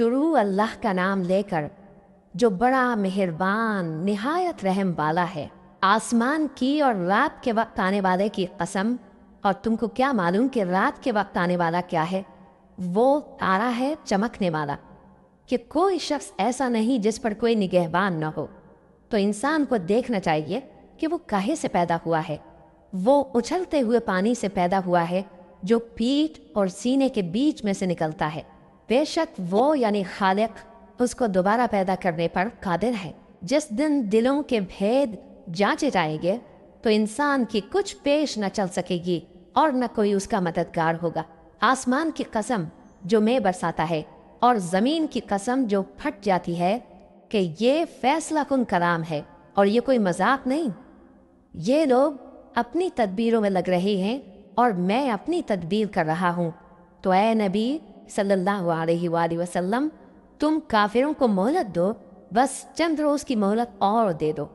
شروع اللہ کا نام لے کر جو بڑا مہربان نہایت رحم والا ہے۔ آسمان کی اور رات کے وقت آنے والے کی قسم، اور تم کو کیا معلوم کہ رات کے وقت آنے والا کیا ہے؟ وہ تارا ہے چمکنے والا، کہ کوئی شخص ایسا نہیں جس پر کوئی نگہبان نہ ہو۔ تو انسان کو دیکھنا چاہیے کہ وہ کاہے سے پیدا ہوا ہے۔ وہ اچھلتے ہوئے پانی سے پیدا ہوا ہے جو پیٹھ اور سینے کے بیچ میں سے نکلتا ہے۔ بے شک وہ یعنی خالق اس کو دوبارہ پیدا کرنے پر قادر ہے۔ جس دن دلوں کے بھید جانچے جائیں گے تو انسان کی کچھ پیش نہ چل سکے گی اور نہ کوئی اس کا مددگار ہوگا۔ آسمان کی قسم جو میں برساتا ہے اور زمین کی قسم جو پھٹ جاتی ہے کہ یہ فیصلہ کن کلام ہے اور یہ کوئی مذاق نہیں۔ یہ لوگ اپنی تدبیروں میں لگ رہے ہیں اور میں اپنی تدبیر کر رہا ہوں۔ تو اے نبی صلی اللہ علیہ وآلہ وسلم، تم کافروں کو مہلت دو، بس چند روز کی مہلت اور دے دو۔